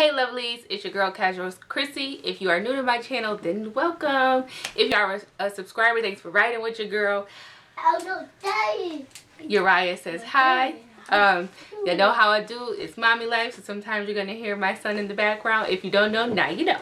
Hey lovelies, it's your girl Casual Khrissy. If you are new to my channel, then welcome. If you are a subscriber, thanks for riding with your girl. Oh no, Daddy. Uriah says hi. You know how I do, it's mommy life, so sometimes you're gonna hear my son in the background. If you don't know, now you know.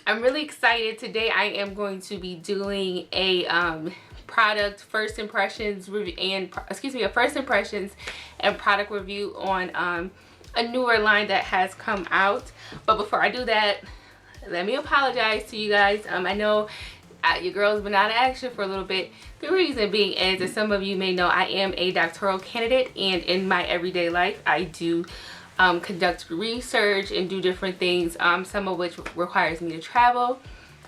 I'm really excited. Today I am going to be doing a product first impressions review and a first impressions and product review on a newer line that has come out. But before I do that, let me apologize to you guys. I know your girl's been out of action for a little bit. The reason being is, as some of you may know, I am a doctoral candidate, and in my everyday life I do conduct research and do different things, some of which requires me to travel.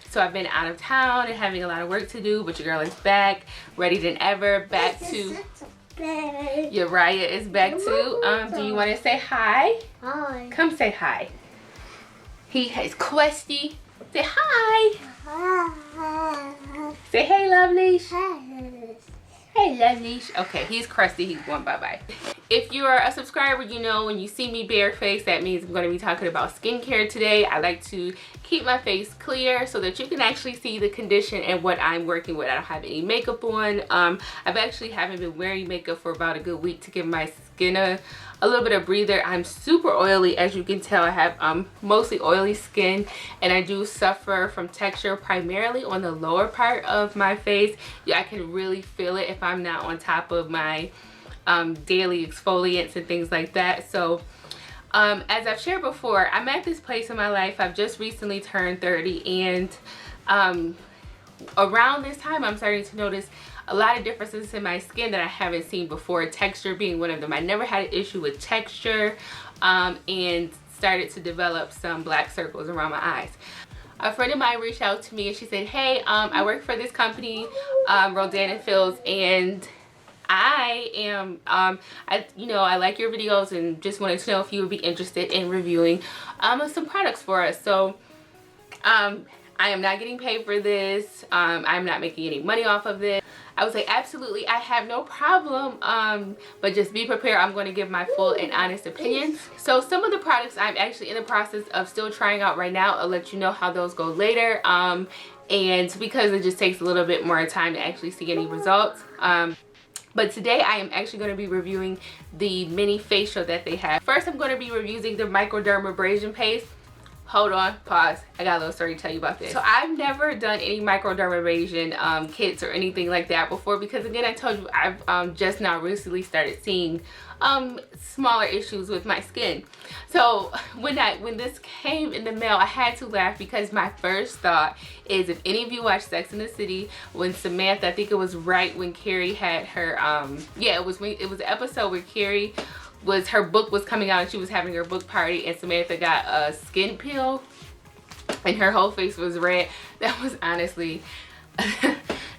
So I've been out of town and having a lot of work to do, but your girl is back, ready than ever, back to Uriah is back too. Do you want to say hi? Hi. Come say hi. He has Questy. Say hi. Hi. Say hey, Lovelies. Hi. Hey, Lovelies. Okay, he's crusty. He's going bye-bye. If you're a subscriber, you know when you see me barefaced, that means I'm going to be talking about skincare today. I like to keep my face clear so that you can actually see the condition and what I'm working with. I don't have any makeup on. I've actually haven't been wearing makeup for about a good week to give my skin a little bit of breather. I'm super oily, as you can tell. I have mostly oily skin, and I do suffer from texture primarily on the lower part of my face. Yeah, I can really feel it if I'm not on top of my daily exfoliants and things like that. So as I've shared before, I'm at this place in my life. I've just recently turned 30, and around this time I'm starting to notice a lot of differences in my skin that I haven't seen before, texture being one of them. I never had an issue with texture, and started to develop some black circles around my eyes. A friend of mine reached out to me and she said, hey, I work for this company, Rodan Fields, and I am I like your videos and just wanted to know if you would be interested in reviewing some products for us. So I am not getting paid for this. I'm not making any money off of this. I would say absolutely, I have no problem, but just be prepared. I'm going to give my full and honest opinions. So some of the products I'm actually in the process of still trying out right now. I'll let you know how those go later, and because it just takes a little bit more time to actually see any results. But today I am actually going to be reviewing the mini facial that they have. First, I'm going to be reviewing the Microdermabrasion paste. Hold on, pause. I got a little story to tell you about this. So I've never done any microdermabrasion kits or anything like that before, because again, I told you I've just now recently started seeing smaller issues with my skin. So when this came in the mail, I had to laugh, because my first thought is, if any of you watch Sex and the City, when Samantha, I think it was right when Carrie had her it was an episode where Carrie her book was coming out and she was having her book party, and Samantha got a skin peel and her whole face was red. That was honestly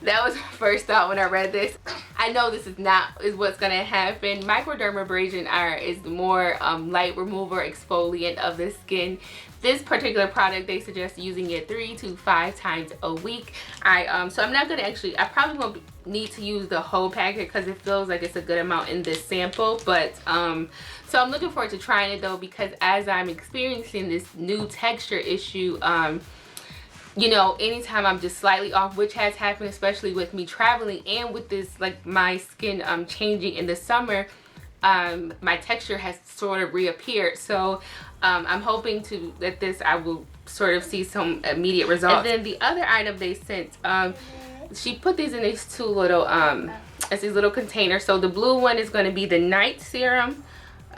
that was my first thought when I read this. I know this is what's gonna happen. Microdermabrasion is more light remover, exfoliant of the skin. This particular product, they suggest using it 3 to 5 times a week. So I'm not gonna I probably won't need to use the whole packet because it feels like it's a good amount in this sample. But so I'm looking forward to trying it though, because as I'm experiencing this new texture issue, you know, anytime I'm just slightly off, which has happened especially with me traveling and with this, like my skin changing in the summer, my texture has sort of reappeared. So I'm hoping that I will sort of see some immediate results. And then the other item they sent, she put these in these two little it's these little containers. So the blue one is going to be the night serum.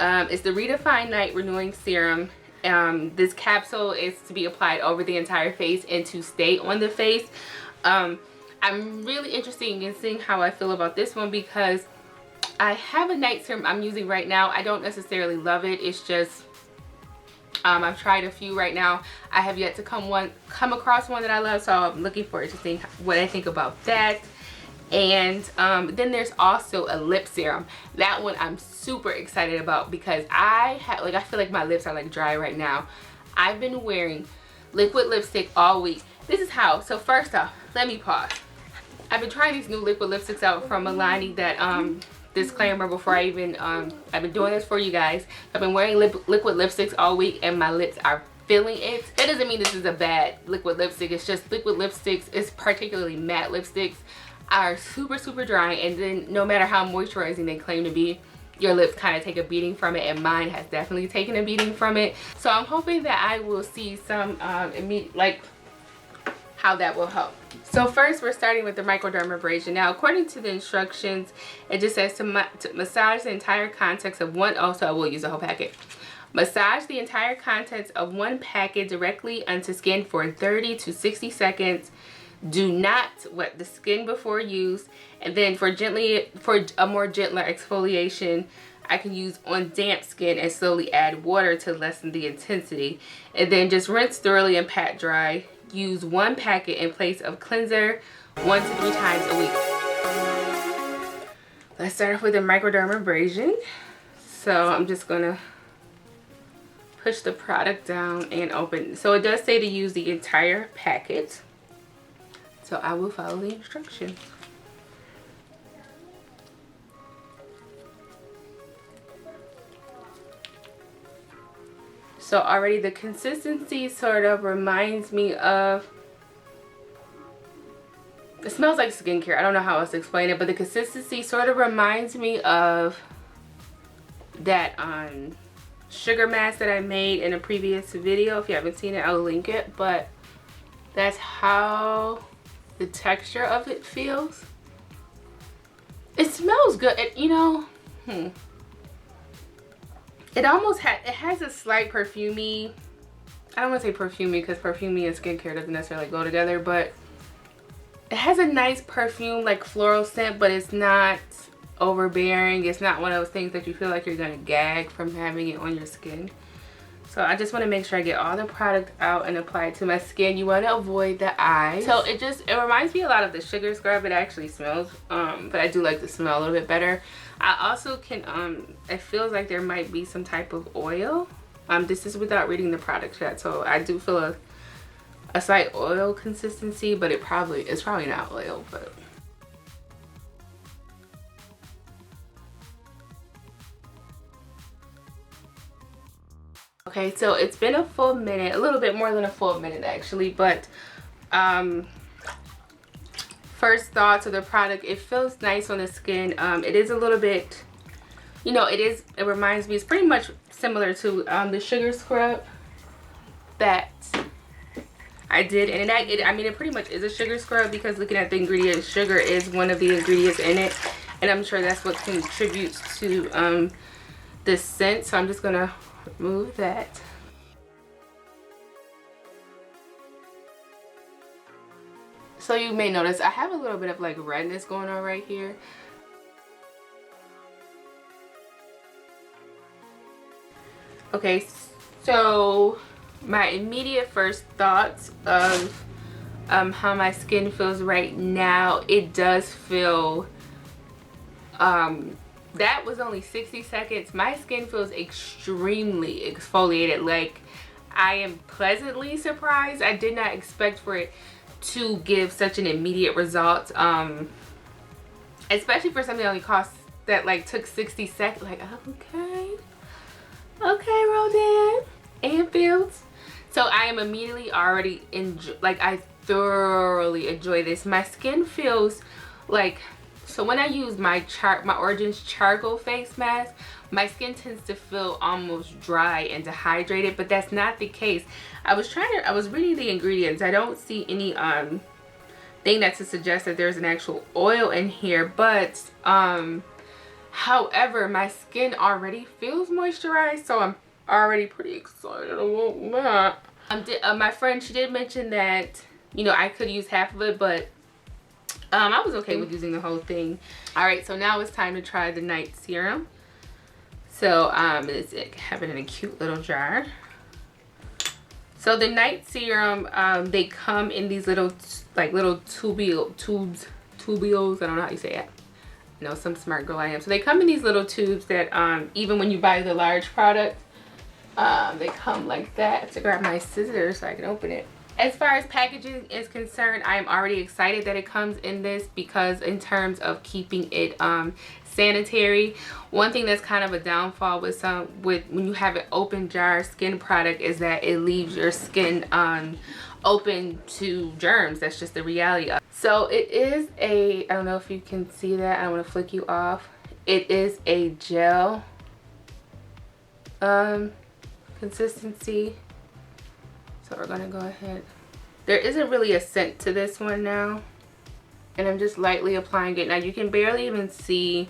It's the Redefine Night Renewing Serum. This capsule is to be applied over the entire face and to stay on the face. I'm really interested in seeing how I feel about this one, because I have a night serum I'm using right now. I don't necessarily love it. It's just I've tried a few right now. I have yet to come across one that I love, so I'm looking forward to seeing what I think about that. And then there's also a lip serum. That one I'm super excited about, because I feel like my lips are like dry right now. I've been wearing liquid lipstick all week. This is how. So first off, let me pause. I've been trying these new liquid lipsticks out from Milani that, disclaimer before I even, I've been doing this for you guys. I've been wearing liquid lipsticks all week and my lips are feeling it. That doesn't mean this is a bad liquid lipstick. It's just liquid lipsticks, it's particularly matte lipsticks, are super dry, and then no matter how moisturizing they claim to be, your lips kind of take a beating from it, and mine has definitely taken a beating from it. So I'm hoping that I will see some immediate, like, how that will help. So first we're starting with the microdermabrasion. Now according to the instructions, it just says to massage the entire contents of one, oh, so I will use the whole packet. Massage the entire contents of one packet directly onto skin for 30 to 60 seconds. Do not wet the skin before use. And then for a more gentler exfoliation, I can use on damp skin and slowly add water to lessen the intensity. And then just rinse thoroughly and pat dry. Use one packet in place of cleanser 1 to 3 times a week. Let's start off with the microdermabrasion. So I'm just gonna push the product down and open. So it does say to use the entire packet. So I will follow the instructions. So already the consistency sort of reminds me of, it smells like skincare. I don't know how else to explain it, but the consistency sort of reminds me of that sugar mask that I made in a previous video. If you haven't seen it, I'll link it, but that's how the texture of it feels. It smells good. You know, it almost has a slight perfumey. I don't want to say perfumey because perfumey and skincare doesn't necessarily go together, but it has a nice perfume, like floral scent, but it's not overbearing. It's not one of those things that you feel like you're gonna gag from having it on your skin. So I just want to make sure I get all the product out and apply it to my skin. You want to avoid the eyes. So it reminds me a lot of the sugar scrub. It actually smells, but I do like the smell a little bit better. I also can, it feels like there might be some type of oil. This is without reading the product yet, so I do feel a slight oil consistency, but it's probably not oil, but. Okay, so it's been a full minute, a little bit more than a full minute actually, but first thoughts of the product, it feels nice on the skin. It is a little bit, you know, it reminds me, it's pretty much similar to the sugar scrub that I did, and I mean it pretty much is a sugar scrub because looking at the ingredients, sugar is one of the ingredients in it, and I'm sure that's what contributes to this scent. So I'm just gonna remove that. So you may notice I have a little bit of like redness going on right here. Okay, so my immediate first thoughts of how my skin feels right now, it does feel that was only 60 seconds. My skin feels extremely exfoliated. Like, I am pleasantly surprised. I did not expect for it to give such an immediate result, especially for something that only cost, that like took 60 seconds. Like, okay, Rodan and Fields. So I am immediately already I thoroughly enjoy this. My skin feels like, so when I use my Origins charcoal face mask, my skin tends to feel almost dry and dehydrated, but that's not the case. I was reading the ingredients. I don't see any thing that to suggest that there's an actual oil in here, but however, my skin already feels moisturized, so I'm already pretty excited about that. My friend, she did mention that, you know, I could use half of it, but I was okay with using the whole thing. All right, so now it's time to try the night serum. So it's having in a cute little jar. So the night serum, they come in these little tubules. I don't know how you say it. You know, some smart girl I am. So they come in these little tubes that even when you buy the large product, They come like that. To grab my scissors so I can open it. As far as packaging is concerned, I am already excited that it comes in this, because in terms of keeping it sanitary, one thing that's kind of a downfall with when you have an open jar skin product is that it leaves your skin open to germs. That's just the reality of it. So it is I don't know if you can see that, I don't want to flick you off. It is a gel consistency. So we're gonna go ahead. There isn't really a scent to this one now, and I'm just lightly applying it. Now you can barely even see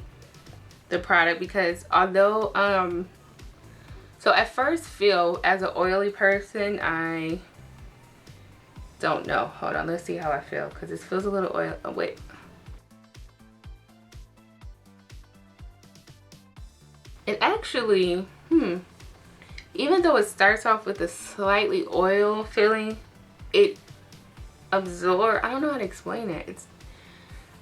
the product, because although so at first feel, as an oily person, I don't know. Hold on, let's see how I feel, because this feels a little oily. Oh wait. It actually, even though it starts off with a slightly oil feeling, it absorbs. I don't know how to explain it.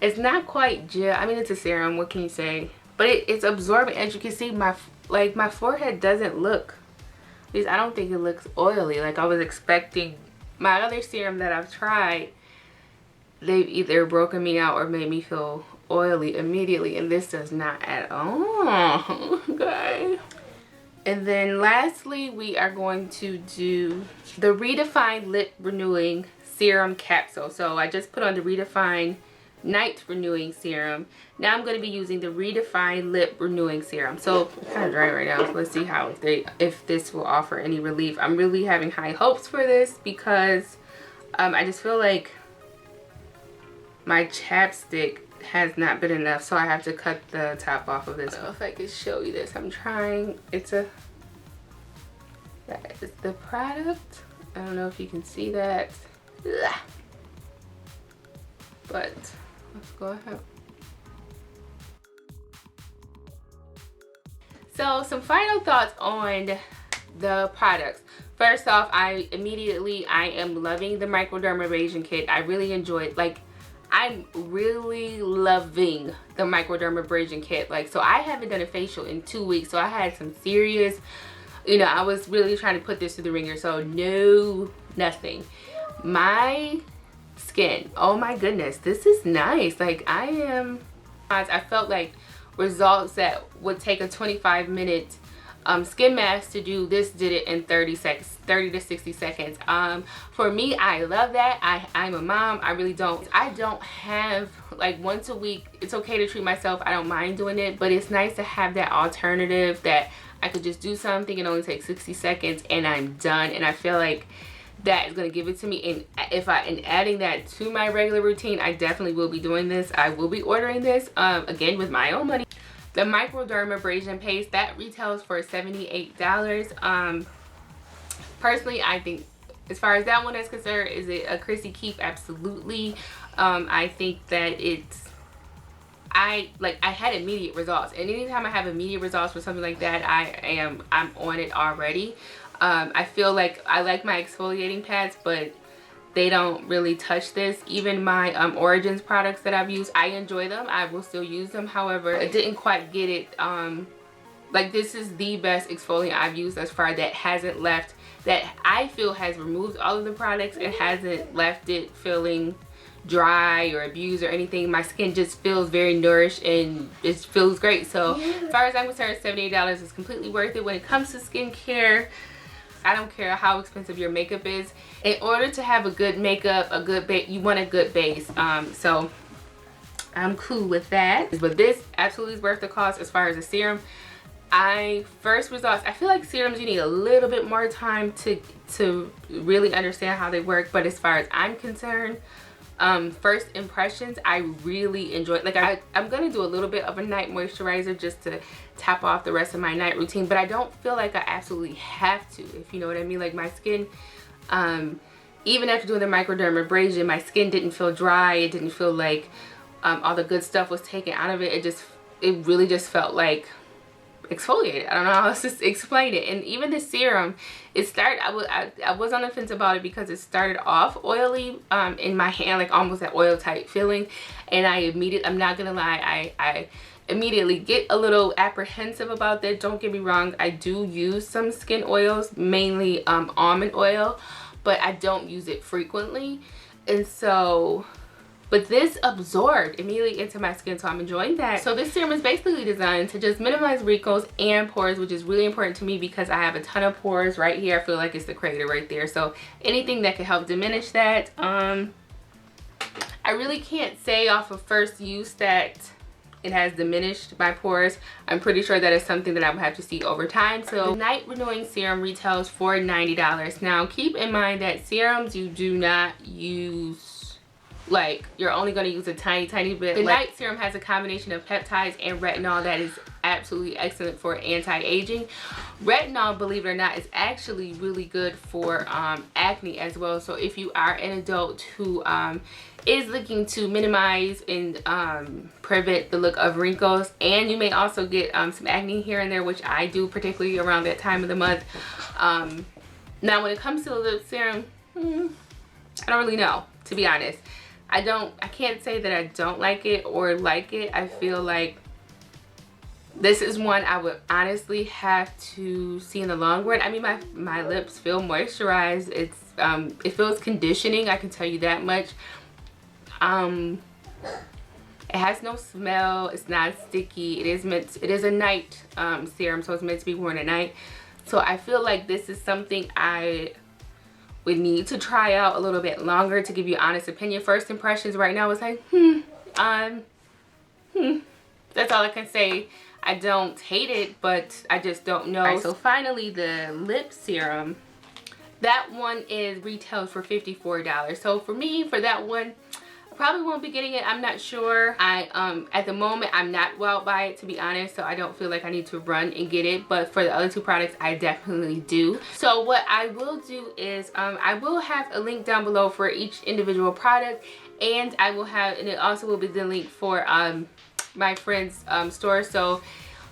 It's not quite gel. I mean, it's a serum. What can you say? But it's absorbing. As you can see, my forehead doesn't look. At least I don't think it looks oily. Like I was expecting. My other serum that I've tried, they've either broken me out or made me feel oily immediately, and this does not at all. Okay. And then lastly, we are going to do the Redefine Lip Renewing Serum Capsule. So I just put on the Redefine Night Renewing Serum. Now I'm going to be using the Redefine Lip Renewing Serum. So it's kind of dry right now, so let's see how if this will offer any relief. I'm really having high hopes for this, because I just feel like my chapstick has not been enough, so I have to cut the top off of this. I don't know if I can show you this. I'm trying. That is the product. I don't know if you can see that. Ugh. But let's go ahead. So some final thoughts on the products. First off, I am loving the Microdermabrasion kit. I really enjoy it. Like, I'm really loving the Microdermabrasion kit. Like, so I haven't done a facial in 2 weeks, so I had some serious, I was really trying to put this through the ringer. So no, nothing. My skin, oh my goodness, this is nice. Like, I felt like results that would take a 25-minute skin mask to do, this did it in 30 to 60 seconds. For me, I love that. I'm a mom. I don't have, like, once a week, it's okay to treat myself. I don't mind doing it, but it's nice to have that alternative that I could just do something and only take 60 seconds and I'm done. And I feel like that is going to give it to me. And adding that to my regular routine, I definitely will be doing this. I will be ordering this again with my own money. The Microdermabrasion paste, that retails for $78. Personally, I think as far as that one is concerned, is it a Khrissy keep? Absolutely. I think that I had immediate results, and anytime I have immediate results for something like that, I'm on it already. I feel like I like my exfoliating pads, but they don't really touch this. Even my Origins products that I've used, I enjoy them. I will still use them. However, I didn't quite get it. Like, this is the best exfoliant I've used thus far that hasn't left, that I feel has removed all of the products and hasn't left it feeling dry or abused or anything. My skin just feels very nourished and it feels great. So as far as I'm concerned, $78 is completely worth it. When it comes to skincare, I don't care how expensive your makeup is. In order to have a good makeup, you want a good base. So I'm cool with that. But this absolutely is worth the cost. As far as the serum, first results, I feel like serums, you need a little bit more time to really understand how they work. But as far as I'm concerned, first impressions, I really enjoy it. Like, I'm gonna do a little bit of a night moisturizer just to top off the rest of my night routine, but I don't feel like I absolutely have to, if you know what I mean. Like, my skin, even after doing the Microdermabrasion, my skin didn't feel dry. It didn't feel like all the good stuff was taken out of it. It really just felt like exfoliated. I don't know how else to explain it. And even the serum, I was on the fence about it because it started off oily in my hand, like almost that oil type feeling, and I'm not gonna lie, I immediately get a little apprehensive about that. Don't get me wrong, I do use some skin oils, mainly almond oil, but I don't use it frequently. And so, but this absorbed immediately into my skin, so I'm enjoying that. So this serum is basically designed to just minimize wrinkles and pores, which is really important to me because I have a ton of pores right here. I feel like it's the crater right there. So anything that can help diminish that. I really can't say off of first use that it has diminished my pores. I'm pretty sure that is something that I would have to see over time. So the night renewing serum retails for $90. Now keep in mind that serums you do not use, like, you're only going to use a tiny bit. The night serum has a combination of peptides and retinol that is absolutely excellent for anti-aging. Retinol, believe it or not, is actually really good for acne as well. So if you are an adult who is looking to minimize and prevent the look of wrinkles, and you may also get some acne here and there, which I do, particularly around that time of the month. Now when it comes to the lip serum, I don't really know, to be honest. I can't say that I don't like it or like it. I feel like this is one I would honestly have to see in the long run. I mean, my lips feel moisturized. It's it feels conditioning, I can tell you that much. It has no smell. It's not sticky. It is a night serum, so it's meant to be worn at night. So I feel like this is something I would need to try out a little bit longer to give you an honest opinion. First impressions right now is like, that's all I can say. I don't hate it, but I just don't know. Right, so finally, the lip serum, that one is retails for $54. So for me, for that one, I probably won't be getting it. I'm not sure. At the moment, I'm not wowed by it, to be honest, so I don't feel like I need to run and get it. But for the other two products, I definitely do. So what I will do is I will have a link down below for each individual product, and I will have, and it also will be the link for my friend's store. So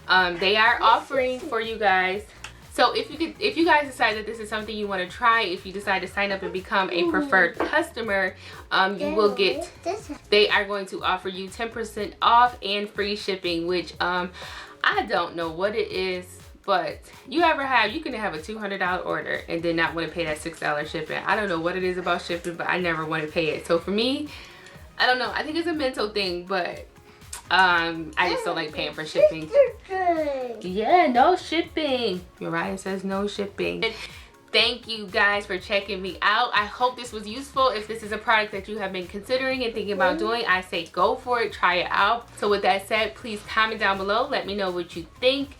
they are offering for you guys. So if you guys decide that this is something you want to try, if you decide to sign up and become a preferred customer, you will get, they are going to offer you 10% off and free shipping, which I don't know what it is, but you can have a $200 order and then not want to pay that $6 shipping. I don't know what it is about shipping, but I never want to pay it. So for me, I don't know, I think it's a mental thing, but I just don't like paying for shipping. Yeah, no shipping. Uriah says no shipping. Thank you guys for checking me out. I hope this was useful. If this is a product that you have been considering and thinking about doing, I say go for it, try it out. So with that said, please comment down below, let me know what you think.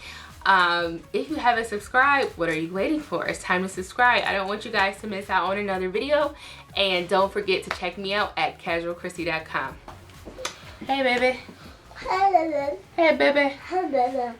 If you haven't subscribed, what are you waiting for? It's time to subscribe. I don't want you guys to miss out on another video, and don't forget to check me out at casualkhrissy.com. Hey baby. Hey, baby. Hey baby. Hey, baby.